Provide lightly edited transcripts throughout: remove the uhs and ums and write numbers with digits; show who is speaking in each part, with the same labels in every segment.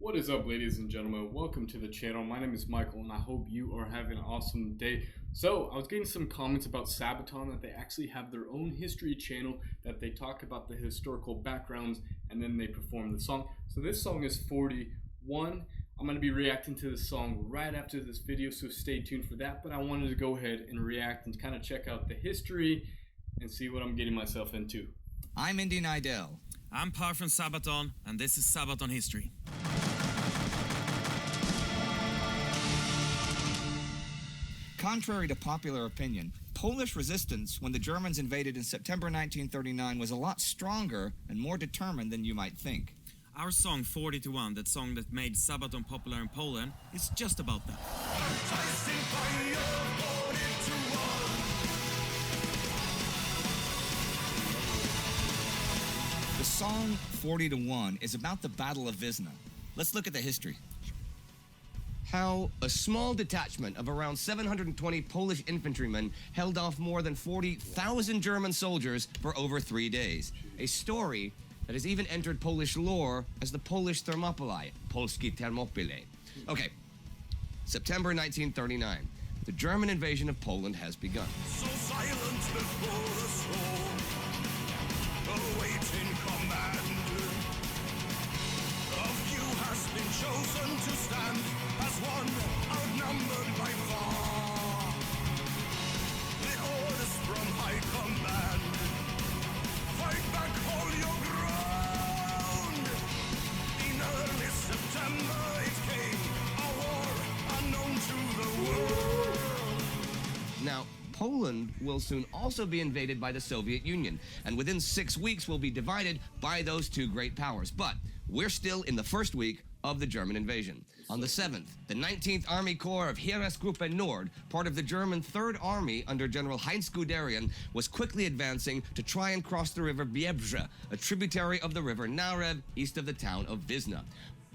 Speaker 1: What is up, ladies and gentlemen? Welcome to the channel. My name is Michael and I hope you are having an awesome day. So I was getting some comments about Sabaton, that they actually have their own history channel, that they talk about the historical backgrounds and then they perform the song. So this song is 41. I'm going to be reacting to this song right after this video, so stay tuned for that. But I wanted to go ahead and react and kind of check out the history and see what I'm getting myself into.
Speaker 2: I'm Indy Nidell.
Speaker 3: I'm Par from Sabaton, and this is Sabaton history.
Speaker 2: Contrary to popular opinion, Polish resistance when the Germans invaded in September 1939 was a lot stronger and more determined than you might think.
Speaker 3: Our song 40-1, that song that made Sabaton popular in Poland, is just about that.
Speaker 2: The song 40-1 is about the Battle of Wizna. Let's look at the history.
Speaker 4: How a small detachment of around 720 Polish infantrymen held off more than 40,000 German soldiers for over 3 days. A story that has even entered Polish lore as the Polish Thermopylae, Polskie Thermopylae. Okay, September 1939. The German invasion of Poland has begun.
Speaker 5: So silent before the storm, awaiting command. A few has been chosen to stand as one outnumbered by far. The orders from high command: fight back, hold your ground. In early September it came, a war unknown to the world.
Speaker 4: Now, Poland will soon also be invaded by the Soviet Union, and within 6 weeks will be divided by those two great powers. But we're still in the first week of the German invasion. On the 7th, the 19th Army Corps of Heeresgruppe Nord, part of the German 3rd Army under General Heinz Guderian, was quickly advancing to try and cross the river Biebrzę, a tributary of the river Narew, east of the town of Wizna.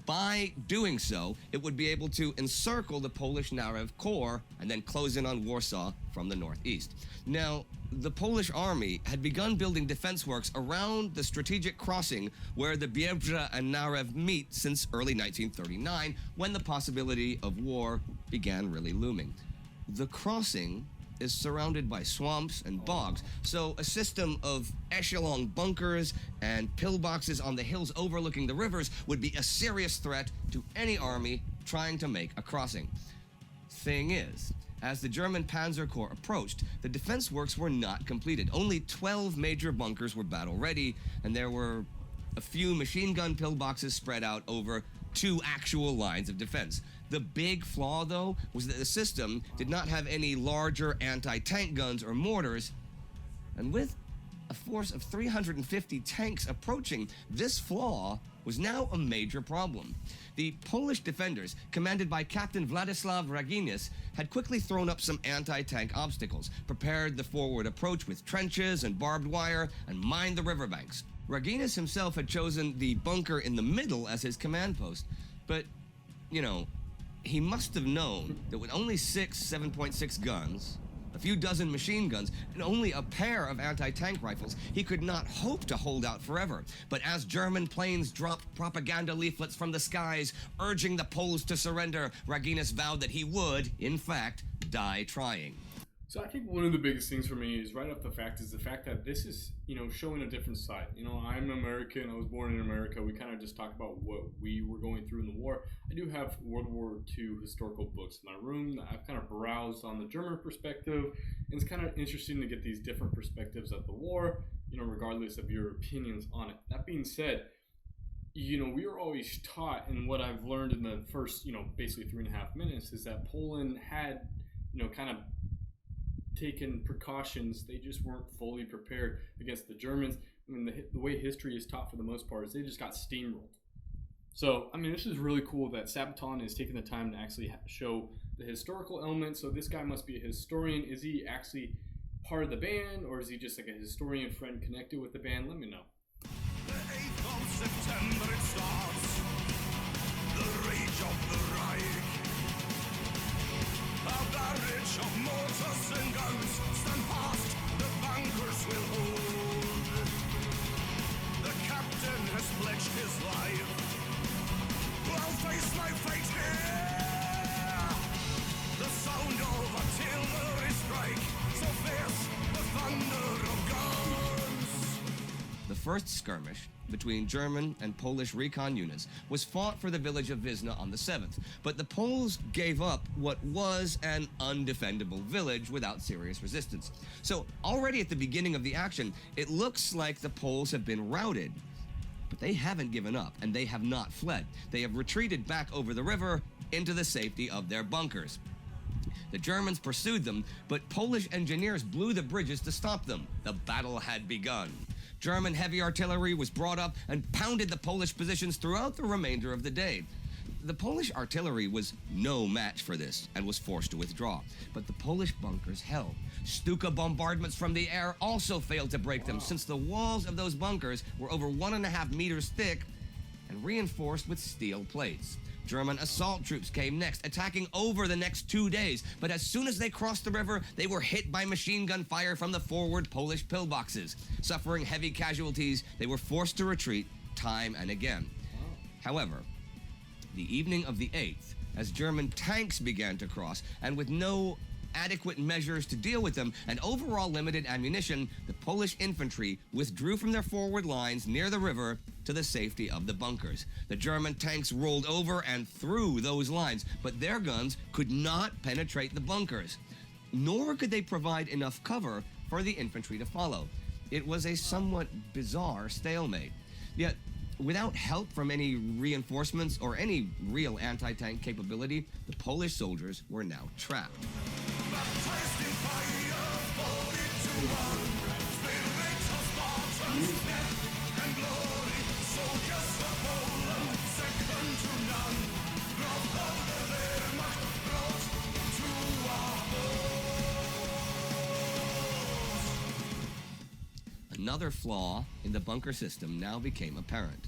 Speaker 4: By doing so, it would be able to encircle the Polish Narew Corps and then close in on Warsaw from the northeast. Now, the Polish army had begun building defense works around the strategic crossing where the Biebrzę and Narew meet since early 1939, when the possibility of war began really looming. The crossing is surrounded by swamps and bogs, so a system of echelon bunkers and pillboxes on the hills overlooking the rivers would be a serious threat to any army trying to make a crossing. Thing is, as the German Panzer Corps approached, the defense works were not completed. Only 12 major bunkers were battle-ready, and there were a few machine gun pillboxes spread out over 2 actual lines of defense. The big flaw, though, was that the system did not have any larger anti-tank guns or mortars, and with a force of 350 tanks approaching, this flaw was now a major problem. The Polish defenders, commanded by Captain Władysław Raginis, had quickly thrown up some anti-tank obstacles, prepared the forward approach with trenches and barbed wire, and mined the riverbanks. Raginis himself had chosen the bunker in the middle as his command post, but, you know, he must have known that with only 6 7.6 guns, a few dozen machine guns, and only a pair of anti-tank rifles, he could not hope to hold out forever. But as German planes dropped propaganda leaflets from the skies urging the Poles to surrender, Raginis vowed that he would, in fact, die trying.
Speaker 1: So I think one of the biggest things for me is right off the fact that this is, showing a different side. I'm American. I was born in America. We kind of just talk about what we were going through in the war. I do have World War II historical books in my room that I've kind of browsed on the German perspective. And it's kind of interesting to get these different perspectives of the war, regardless of your opinions on it. That being said, we were always taught, and what I've learned in the first, basically 3.5 minutes is that Poland had, kind of taken precautions. They just weren't fully prepared against the Germans. I mean, the way history is taught for the most part is they just got steamrolled. So, I mean, this is really cool that Sabaton is taking the time to actually show the historical element. So this guy must be a historian. Is he actually part of the band, or is he just like a historian friend connected with the band? Let me know.
Speaker 5: The 8th of September it starts, the rage of the Reich. A barrage of mortars and guns stand fast, the bunkers will hold. The captain has pledged his life, while face my fate here. The sound of artillery strike, so fierce the thunder of guns.
Speaker 4: The first skirmish between German and Polish recon units was fought for the village of Wizna on the 7th, but the Poles gave up what was an undefendable village without serious resistance. So already at the beginning of the action, it looks like the Poles have been routed. But they haven't given up, and they have not fled. They have retreated back over the river into the safety of their bunkers. The Germans pursued them, but Polish engineers blew the bridges to stop them. The battle had begun. German heavy artillery was brought up and pounded the Polish positions throughout the remainder of the day. The Polish artillery was no match for this and was forced to withdraw, but the Polish bunkers held. Stuka bombardments from the air also failed to break them, since the walls of those bunkers were over 1.5 meters thick and reinforced with steel plates. German assault troops came next, attacking over the next 2 days, but as soon as they crossed the river, they were hit by machine gun fire from the forward Polish pillboxes. Suffering heavy casualties, they were forced to retreat time and again. However, the evening of the 8th, as German tanks began to cross, and with no adequate measures to deal with them and overall limited ammunition, the Polish infantry withdrew from their forward lines near the river to the safety of the bunkers. The German tanks rolled over and through those lines, but their guns could not penetrate the bunkers, nor could they provide enough cover for the infantry to follow. It was a somewhat bizarre stalemate. Yet, without help from any reinforcements or any real anti-tank capability, the Polish soldiers were now trapped.
Speaker 5: Baptized in fire, 42-1, spirit of Spartans, death and glory, soldiers of Poland, second to none, wrath of the Wehrmacht brought to our foes.
Speaker 4: Another flaw in the bunker system now became apparent.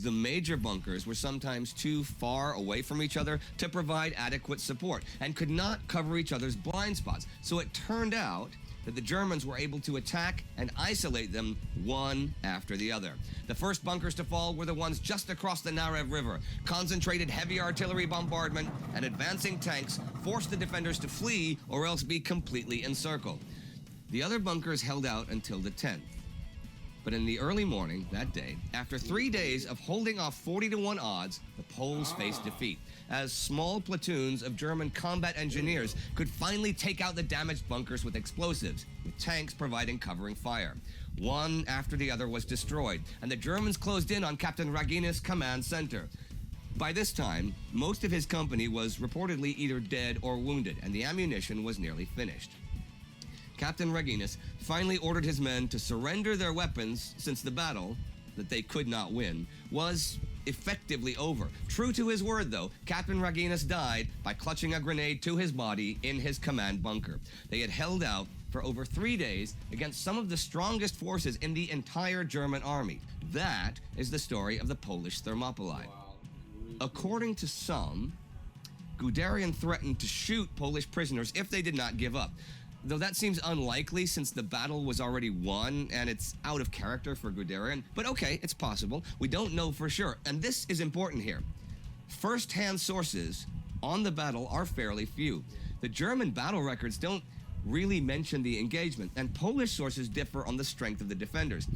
Speaker 4: The major bunkers were sometimes too far away from each other to provide adequate support and could not cover each other's blind spots. So it turned out that the Germans were able to attack and isolate them one after the other. The first bunkers to fall were the ones just across the Narev River. Concentrated heavy artillery bombardment and advancing tanks forced the defenders to flee or else be completely encircled. The other bunkers held out until the 10th. But in the early morning that day, after 3 days of holding off 40-1 odds, the Poles faced defeat, as small platoons of German combat engineers could finally take out the damaged bunkers with explosives, with tanks providing covering fire. One after the other was destroyed, and the Germans closed in on Captain Raginis' command center. By this time, most of his company was reportedly either dead or wounded, and the ammunition was nearly finished. Captain Raginis finally ordered his men to surrender their weapons, since the battle, that they could not win, was effectively over. True to his word, though, Captain Raginis died by clutching a grenade to his body in his command bunker. They had held out for over 3 days against some of the strongest forces in the entire German army. That is the story of the Polish Thermopylae. According to some, Guderian threatened to shoot Polish prisoners if they did not give up. Though that seems unlikely since the battle was already won and it's out of character for Guderian. But okay, it's possible. We don't know for sure. And this is important here. First-hand sources on the battle are fairly few. The German battle records don't really mention the engagement, and Polish sources differ on the strength of the defenders.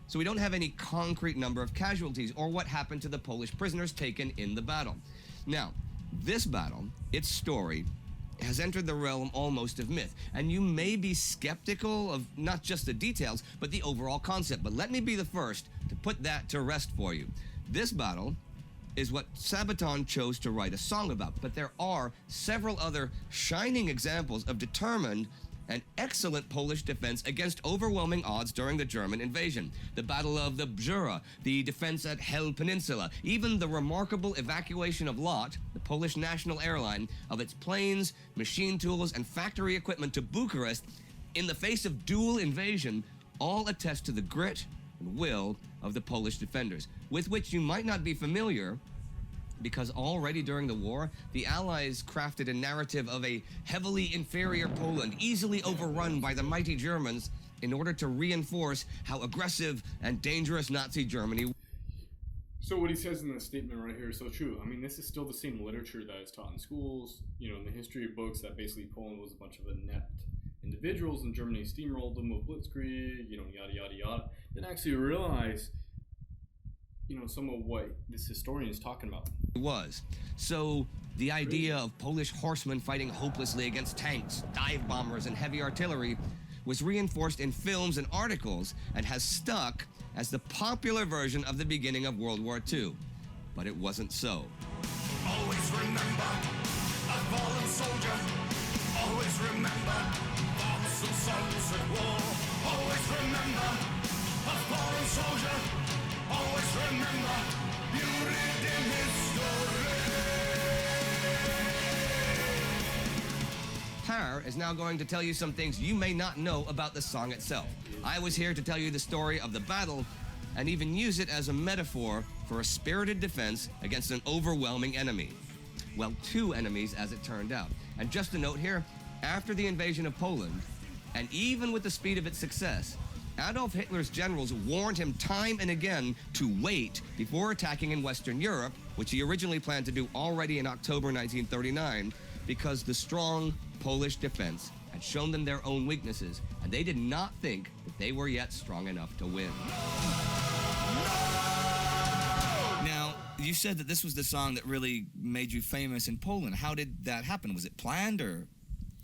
Speaker 4: So we don't have any concrete number of casualties or what happened to the Polish prisoners taken in the battle. Now, this battle, its story, has entered the realm almost of myth, and you may be skeptical of not just the details, but the overall concept. But let me be the first to put that to rest for you. This battle is what Sabaton chose to write a song about, but there are several other shining examples of determined and excellent Polish defense against overwhelming odds during the German invasion. The Battle of the Bzura, the defense at Hel Peninsula, even the remarkable evacuation of LOT, the Polish national airline, of its planes, machine tools, and factory equipment to Bucharest in the face of dual invasion, all attest to the grit and will of the Polish defenders, with which you might not be familiar, because already during the war, the Allies crafted a narrative of a heavily inferior Poland, easily overrun by the mighty Germans, in order to reinforce how aggressive and dangerous Nazi Germany.
Speaker 1: So what he says in the statement right here is so true. I mean, this is still the same literature that is taught in schools, you know, in the history books, that basically Poland was a bunch of inept individuals and Germany steamrolled them with blitzkrieg, you know, yada, yada, yada. Didn't actually realize, you know, some of what this historian is talking about.
Speaker 4: It was. So the idea of Polish horsemen fighting hopelessly against tanks, dive bombers, and heavy artillery was reinforced in films and articles and has stuck as the popular version of the beginning of World War II. But it wasn't so.
Speaker 5: Always remember a fallen soldier. Always remember thoughts and songs at war. Always remember a fallen soldier. Always remember you lived in history.
Speaker 4: Per is now going to tell you some things you may not know about the song itself. I was here to tell you the story of the battle and even use it as a metaphor for a spirited defense against an overwhelming enemy. Well, two enemies, as it turned out. And just a note here, after the invasion of Poland, and even with the speed of its success, Adolf Hitler's generals warned him time and again to wait before attacking in Western Europe, which he originally planned to do already in October 1939, because the strong Polish defense had shown them their own weaknesses, and they did not think that they were yet strong enough to win.
Speaker 2: Now, you said that this was the song that really made you famous in Poland. How did that happen? Was it planned or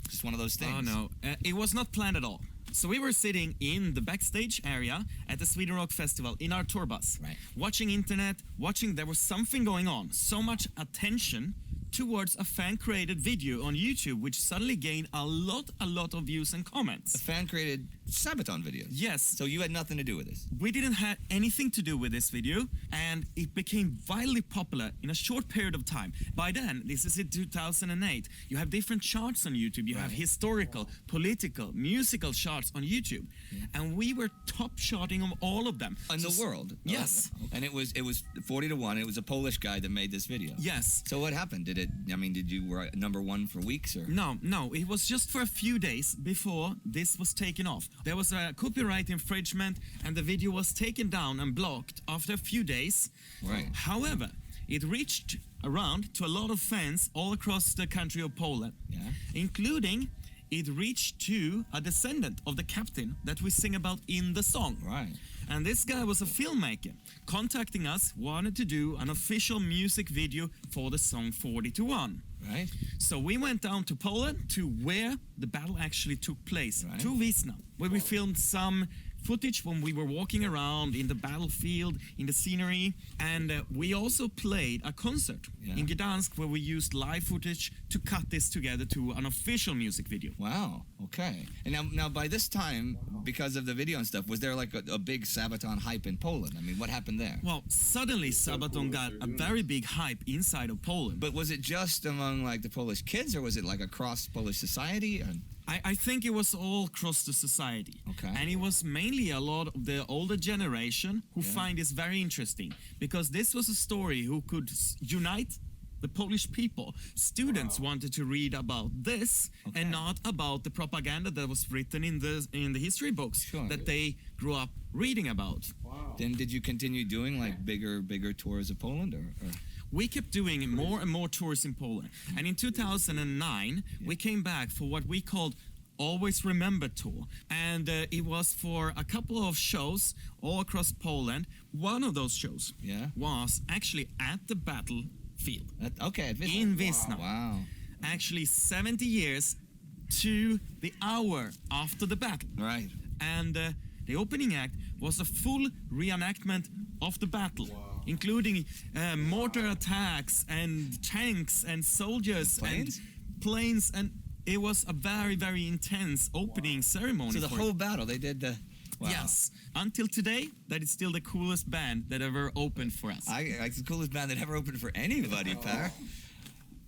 Speaker 2: just one of those things?
Speaker 3: Oh no, it was not planned at all. So we were sitting in the backstage area at the Sweden Rock Festival in our tour bus,
Speaker 2: Right.
Speaker 3: watching internet, there was something going on, so much attention towards a fan-created video on YouTube, which suddenly gained a lot of views and
Speaker 2: A
Speaker 3: comments.
Speaker 2: fan-created Sabaton video.
Speaker 3: Yes.
Speaker 2: So you had nothing to do with this?
Speaker 3: We didn't have anything to do with this video, and it became wildly popular in a short period of time. By then, this is in 2008, you have different charts on YouTube. You have historical, political, musical charts on YouTube. And we were top charting on all of them.
Speaker 2: In the world?
Speaker 3: Yes.
Speaker 2: Oh, and it was 40-1. It was a Polish guy that made this video.
Speaker 3: Yes.
Speaker 2: So what happened? Did you were number one for weeks or?
Speaker 3: No, it was just for a few days before this was taken off. There was a copyright infringement and the video was taken down and blocked after a few days.
Speaker 2: Right.
Speaker 3: However, it reached around to a lot of fans all across the country of Poland, including it reached to a descendant of the captain that we sing about in the song.
Speaker 2: Right.
Speaker 3: And this guy was a filmmaker, contacting us, wanted to do an official music video for the song 40-1.
Speaker 2: Right.
Speaker 3: So we went down to Poland to where the battle actually took place,
Speaker 2: Right.
Speaker 3: to Wizna, where we filmed some footage when we were walking around in the battlefield, in the scenery, and we also played a concert in Gdansk where we used live footage to cut this together to an official music video.
Speaker 2: Wow. Okay. And now by this time, because of the video and stuff, was there like a big Sabaton hype in Poland? I mean, what happened there?
Speaker 3: Well, suddenly Sabaton got a very big hype inside of Poland.
Speaker 2: But was it just among like the Polish kids, or was it like across Polish society? And
Speaker 3: I think it was all across the society.
Speaker 2: Okay.
Speaker 3: And it was mainly a lot of the older generation who find this very interesting, because this was a story who could unite the Polish people. Students wanted to read about this and not about the propaganda that was written in the history books that they grew up reading about.
Speaker 2: Then did you continue doing like bigger tours of Poland or?
Speaker 3: We kept doing more and more tours in Poland. And in 2009, we came back for what we called Always Remember Tour. And it was for a couple of shows all across Poland. One of those shows was actually at the battlefield.
Speaker 2: At Wizna.
Speaker 3: In Wizna.
Speaker 2: Wow.
Speaker 3: Actually 70 years to the hour after the battle.
Speaker 2: Right.
Speaker 3: And the opening act was a full reenactment of the battle. Including mortar attacks and tanks and soldiers and planes, and it was a very, very intense opening ceremony.
Speaker 2: So the whole battle, they did the... Wow.
Speaker 3: Yes. Until today, that is still the coolest band that ever opened for us.
Speaker 2: It's the coolest band that ever opened for anybody, Per.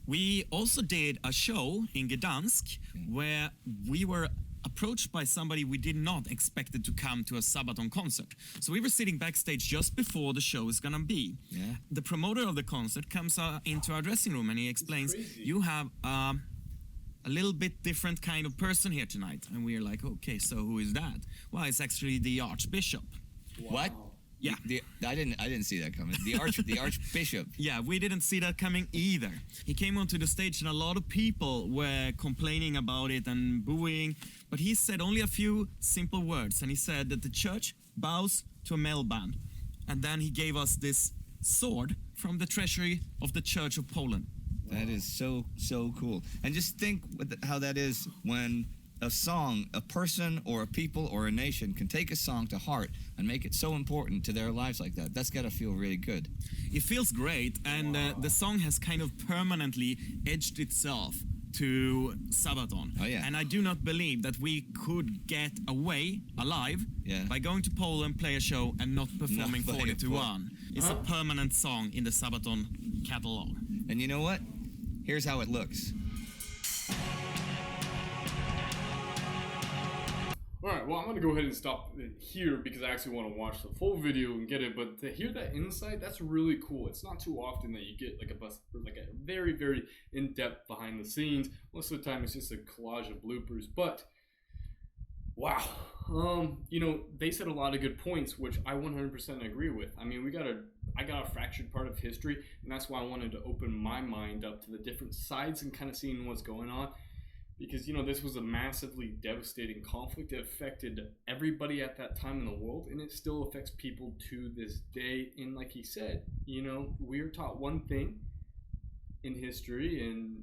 Speaker 3: We also did a show in Gdansk where we were approached by somebody we did not expect to come to a Sabaton concert. So we were sitting backstage just before the show is gonna be. The promoter of the concert comes into our dressing room and he explains, you have a little bit different kind of person here tonight. And we're like, okay, so who is that? Well, it's actually the Archbishop.
Speaker 2: What?
Speaker 3: Yeah.
Speaker 2: I didn't see that coming. The archbishop.
Speaker 3: Yeah, we didn't see that coming either. He came onto the stage and a lot of people were complaining about it and booing, but he said only a few simple words, and he said that the church bows to a metal band. And then he gave us this sword from the treasury of the Church of Poland.
Speaker 2: That is so cool. And just think how that is when a song, a person or a people or a nation can take a song to heart and make it so important to their lives like that. That's got to feel really good.
Speaker 3: It feels great, and the song has kind of permanently edged itself to Sabaton.
Speaker 2: Oh, yeah.
Speaker 3: And I do not believe that we could get away alive by going to Poland, play a show, and not performing 40 to 1. It's a permanent song in the Sabaton catalog.
Speaker 2: And you know what? Here's how it looks.
Speaker 1: Alright, well, I'm going to go ahead and stop it here because I actually want to watch the full video and get it, but to hear that insight, that's really cool. It's not too often that you get like a very, very in-depth behind the scenes. Most of the time it's just a collage of bloopers, but wow. You know, they said a lot of good points, which I 100% agree with. I mean, I got a fractured part of history, and that's why I wanted to open my mind up to the different sides and kind of seeing what's going on. Because, you know, this was a massively devastating conflict. It affected everybody at that time in the world, and it still affects people to this day. And like he said, you know, we are taught one thing in history, and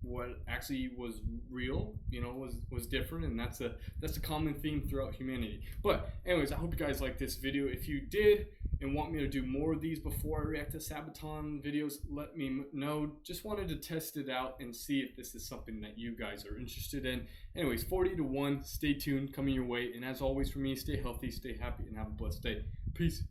Speaker 1: what actually was real, you know, was different, and that's a common theme throughout humanity. But anyways, I hope you guys liked this video. If you did and want me to do more of these before I react to Sabaton videos, let me know. Just wanted to test it out and see if this is something that you guys are interested in. Anyways, 40 to 1, stay tuned, coming your way. And as always for me, stay healthy, stay happy, and have a blessed day. Peace.